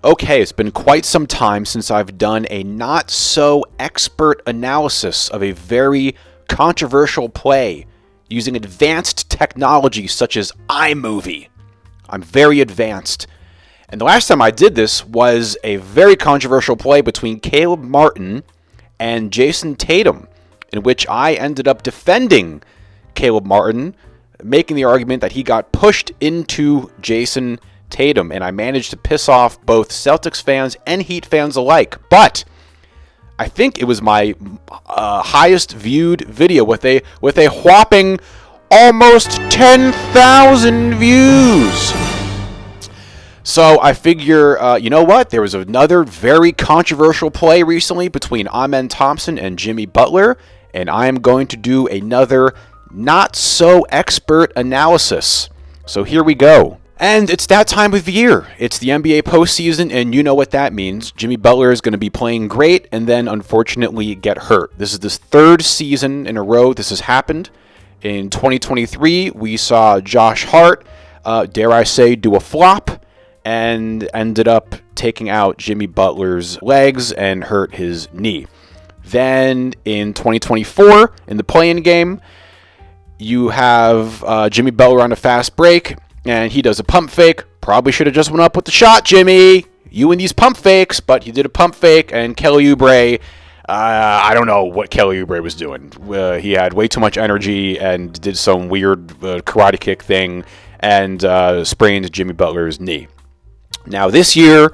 Okay, it's been quite some time since I've done a not-so-expert analysis of a very controversial play using advanced technology such as iMovie. I'm very advanced. And the last time I did this was a very controversial play between Caleb Martin and Jason Tatum, in which I ended up defending Caleb Martin, making the argument that he got pushed into Jason Tatum, and I managed to piss off both Celtics fans and Heat fans alike. But I think it was my highest viewed video with a whopping almost 10,000 views. So I figure, you know what? There was another very controversial play recently between Thompson and Jimmy Butler, and I am going to do another not-so-expert analysis. So here we go. And it's that time of year. It's the NBA postseason, and you know what that means. Jimmy Butler is going to be playing great and then unfortunately get hurt. This is his third season in a row this has happened. In 2023, we saw Josh Hart, dare I say, do a flop and ended up taking out Jimmy Butler's legs and hurt his knee. Then in 2024, in the play-in game, you have Jimmy Butler on a fast break, and he does a pump fake. Probably should have just went up with the shot, Jimmy. You and these pump fakes, but he did a pump fake, and Kelly Oubre, I don't know what Kelly Oubre was doing. He had way too much energy and did some weird karate kick thing and sprained Jimmy Butler's knee. Now this year,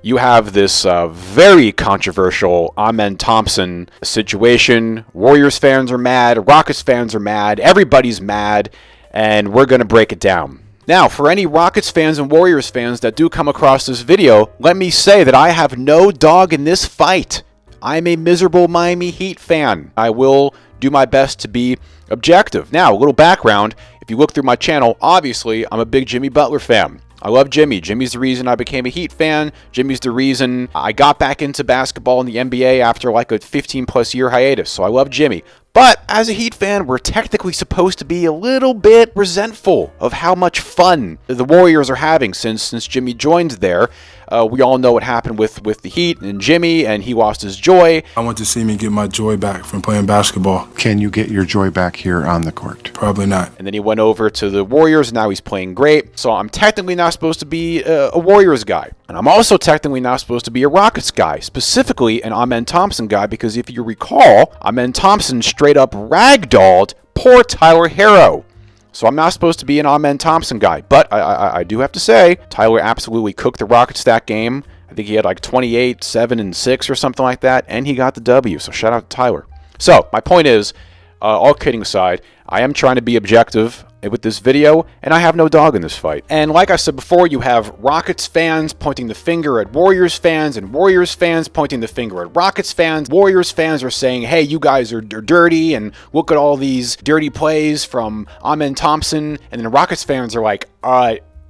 you have this very controversial Thompson situation. Warriors fans are mad. Rockets fans are mad. Everybody's mad, and we're going to break it down. Now, for any Rockets fans and Warriors fans that do come across this video, let me say that I have no dog in this fight. I'm a miserable Miami Heat fan. I will do my best to be objective. Now, a little background. If you look through my channel, obviously, I'm a big Jimmy Butler fan. I love Jimmy. Jimmy's the reason I became a Heat fan. Jimmy's the reason I got back into basketball in the NBA after like a 15-plus year hiatus. So I love Jimmy. But as a Heat fan, we're technically supposed to be a little bit resentful of how much fun the Warriors are having since Jimmy joined there. We all know what happened with the Heat and Jimmy, and he lost his joy. I want to see me get my joy back from playing basketball. Can you get your joy back here on the court? Probably not. And then he went over to the Warriors, and now he's playing great. So I'm technically not supposed to be a Warriors guy. And I'm also technically not supposed to be a Rockets guy, specifically an Thompson guy, because if you recall, Thompson straight up ragdolled poor Tyler Herro. So I'm not supposed to be an Thompson guy. But I do have to say, Tyler absolutely cooked the Rockets that game. I think he had like 28, 7, and 6 or something like that. And he got the W. So shout out to Tyler. So my point is, all kidding aside, I am trying to be objective with this video, and I have no dog in this fight. And like I said before, you have Rockets fans pointing the finger at Warriors fans, and Warriors fans pointing the finger at Rockets fans. Warriors fans are saying, hey, you guys are dirty, and look at all these dirty plays from Thompson. And then Rockets fans are like,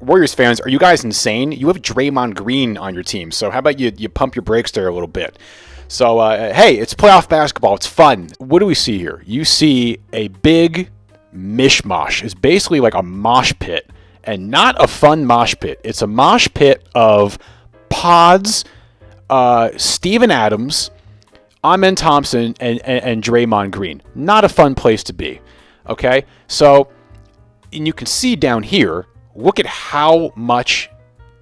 Warriors fans, are you guys insane? You have Draymond Green on your team, so how about you pump your brakes there a little bit? So, hey, it's playoff basketball. It's fun. What do we see here? You see a big mishmash. It's basically like a mosh pit, and not a fun mosh pit. It's a mosh pit of Pods, Steven Adams, Thompson, and Draymond Green. Not a fun place to be. Okay? So, and you can see down here, look at how much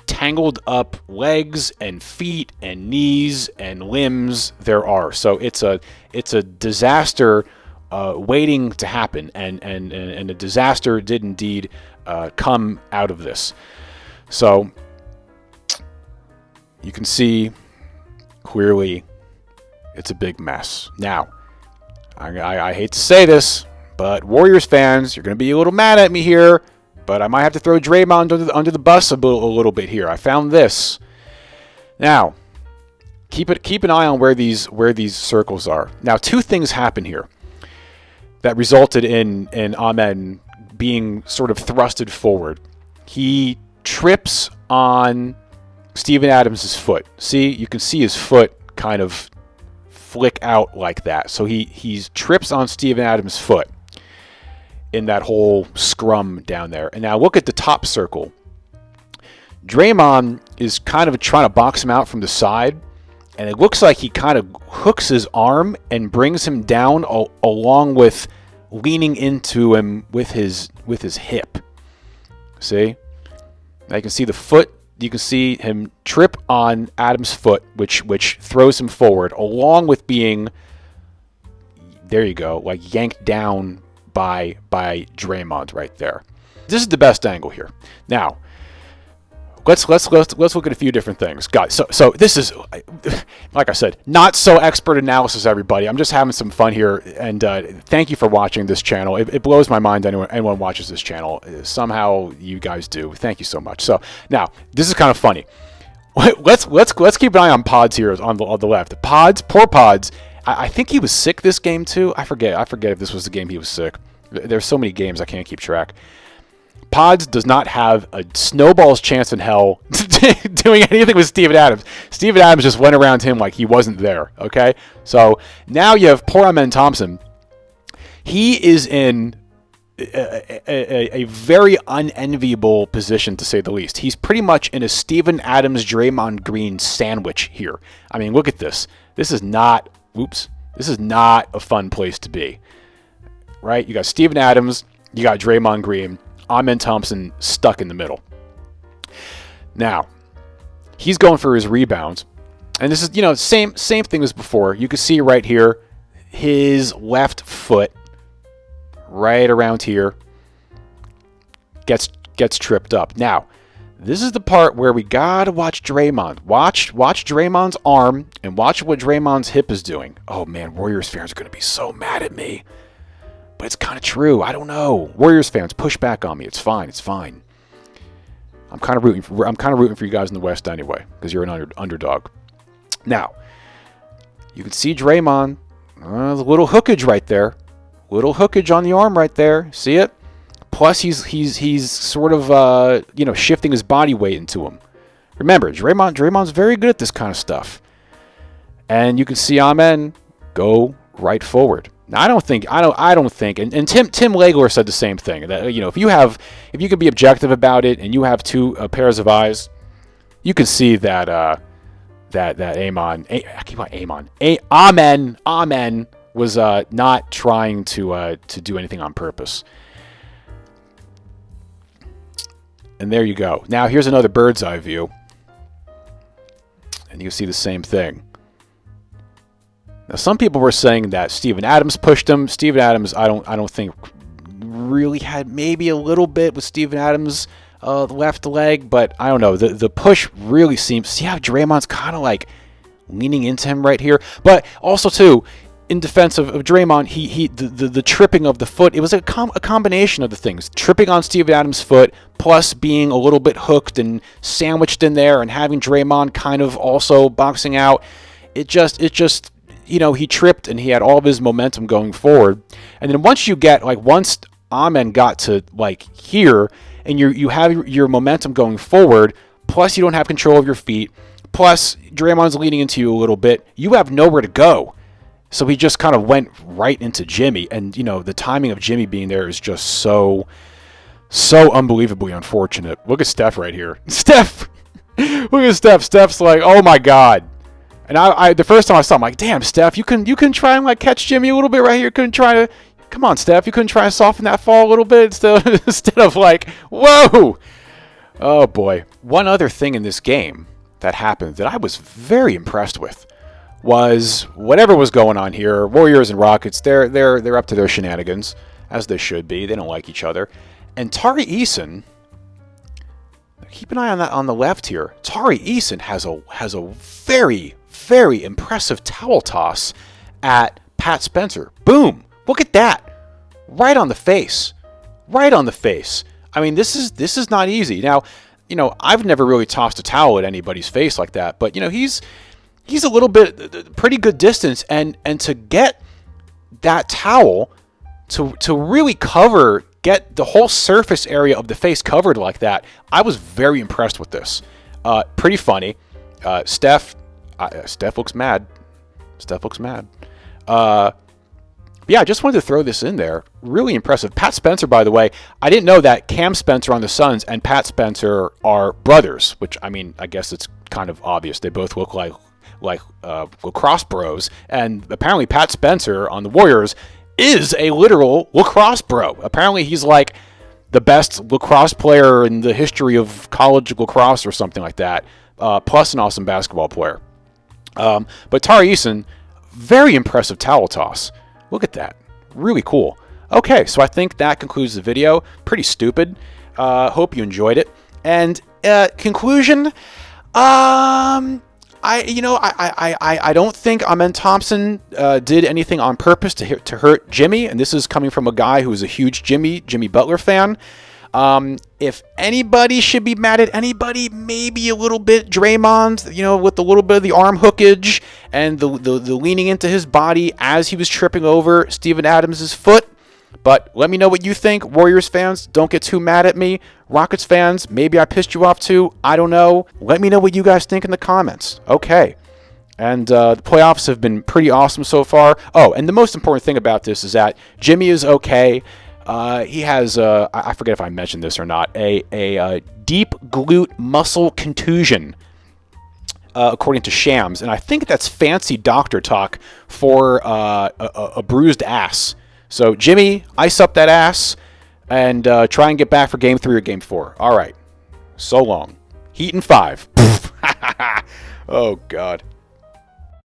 tangled up legs and feet and knees and limbs there are. So it's a disaster waiting to happen, and a disaster did indeed come out of this. So you can see clearly it's a big mess. Now, I hate to say this, but Warriors fans, you're going to be a little mad at me here, but I might have to throw Draymond under the bus a little bit here. I found this. Now, keep an eye on where these circles are. Now, two things happen here that resulted in Ahmed being sort of thrusted forward. He trips on Steven Adams' foot. See, you can see his foot kind of flick out like that. So he trips on Steven Adams' foot in that whole scrum down there. And now look at the top circle. Draymond is kind of trying to box him out from the side, and it looks like he kind of hooks his arm and brings him down along with leaning into him with his hip. See? Now you can see the foot. You can see him trip on Adams' foot, which throws him forward, along with being, there you go, like yanked down by Draymond right there. This is the best angle here. Now, let's look at a few different things, guys. So this is, like I said, not so expert analysis, everybody. I'm just having some fun here, and thank you for watching this channel. It blows my mind anyone watches this channel. Somehow you guys do. Thank you so much. So now this is kind of funny. Let's keep an eye on Pods here on the left. Poor Pods. I think he was sick this game too. I forget if this was the game he was sick. There's so many games I can't keep track. Pods does not have a snowball's chance in hell doing anything with Steven Adams. Steven Adams just went around him like he wasn't there, okay? So now you have poor Amen Thompson. He is in a very unenviable position, to say the least. He's pretty much in a Steven Adams, Draymond Green sandwich here. I mean, look at this. This is not a fun place to be, right? You got Steven Adams, you got Draymond Green, Amen Thompson stuck in the middle. Now, he's going for his rebounds. And this is, same thing as before. You can see right here, his left foot, right around here, gets tripped up. Now, this is the part where we gotta watch Draymond. Watch Draymond's arm and watch what Draymond's hip is doing. Oh man, Warriors fans are gonna be so mad at me. But it's kind of true. I don't know. Warriors fans, push back on me. It's fine. It's fine. I'm kind of rooting for you guys in the West anyway, because you're an underdog. Now, you can see Draymond, the little hookage right there, little hookage on the arm right there. See it? Plus, he's sort of shifting his body weight into him. Remember, Draymond's very good at this kind of stuff. And you can see Amen go right forward. Now, I don't think, and Tim Legler said the same thing, that, if you can be objective about it and you have two pairs of eyes, you can see that Amen was not trying to do anything on purpose. And there you go. Now, here's another bird's eye view, and you see the same thing. Now, some people were saying that Steven Adams pushed him. Steven Adams, I don't think really had maybe a little bit with Steven Adams' left leg, but I don't know. The push really seems. See how Draymond's kind of like leaning into him right here, but also too, in defense of Draymond, the tripping of the foot. It was a combination of the things: tripping on Steven Adams' foot, plus being a little bit hooked and sandwiched in there, and having Draymond kind of also boxing out. It just. He tripped and he had all of his momentum going forward. And then once Amen got to here and you have your momentum going forward, plus you don't have control of your feet, plus Draymond's leaning into you a little bit, you have nowhere to go. So he just kind of went right into Jimmy. And, the timing of Jimmy being there is just so unbelievably unfortunate. Look at Steph right here. Look at Steph. Steph's like, oh my God. And I the first time I saw him, I'm like, damn, Steph, you couldn't try and catch Jimmy a little bit right here. Come on, Steph, you couldn't try and soften that fall a little bit instead of whoa. Oh boy. One other thing in this game that happened that I was very impressed with was whatever was going on here. Warriors and Rockets, they're up to their shenanigans, as they should be. They don't like each other. And Tari Eason, keep an eye on that on the left here. Tari Eason has a very, very impressive towel toss at Pat Spencer. Boom! Look at that! Right on the face. Right on the face. I mean, this is not easy. Now, I've never really tossed a towel at anybody's face like that, but he's a little bit pretty good distance, and to get that towel to really get the whole surface area of the face covered like that, I was very impressed with this. Pretty funny. Steph looks mad. But yeah, I just wanted to throw this in there. Really impressive. Pat Spencer, by the way, I didn't know that Cam Spencer on the Suns and Pat Spencer are brothers, which, I mean, I guess it's kind of obvious. They both look like lacrosse bros. And apparently Pat Spencer on the Warriors is a literal lacrosse bro. Apparently he's like the best lacrosse player in the history of college lacrosse or something like that, plus an awesome basketball player. But Tari Eason, very impressive towel toss. Look at that. Really cool. Okay, so I think that concludes the video. Pretty stupid. Hope you enjoyed it. And conclusion, I don't think Amen Thompson did anything on purpose to hurt Jimmy, and this is coming from a guy who is a huge Jimmy Butler fan. If anybody should be mad at anybody, maybe a little bit Draymond, with a little bit of the arm hookage and the leaning into his body as he was tripping over Steven Adams' foot. But let me know what you think. Warriors fans, don't get too mad at me. Rockets fans, maybe I pissed you off too. I don't know. Let me know what you guys think in the comments. Okay. And the playoffs have been pretty awesome so far. Oh, and the most important thing about this is that Jimmy is okay. He has, I forget if I mentioned this or not, a deep glute muscle contusion, according to Shams. And I think that's fancy doctor talk for a bruised ass. So, Jimmy, ice up that ass and try and get back for Game 3 or Game 4. All right. So long. Heat in 5. Oh, God.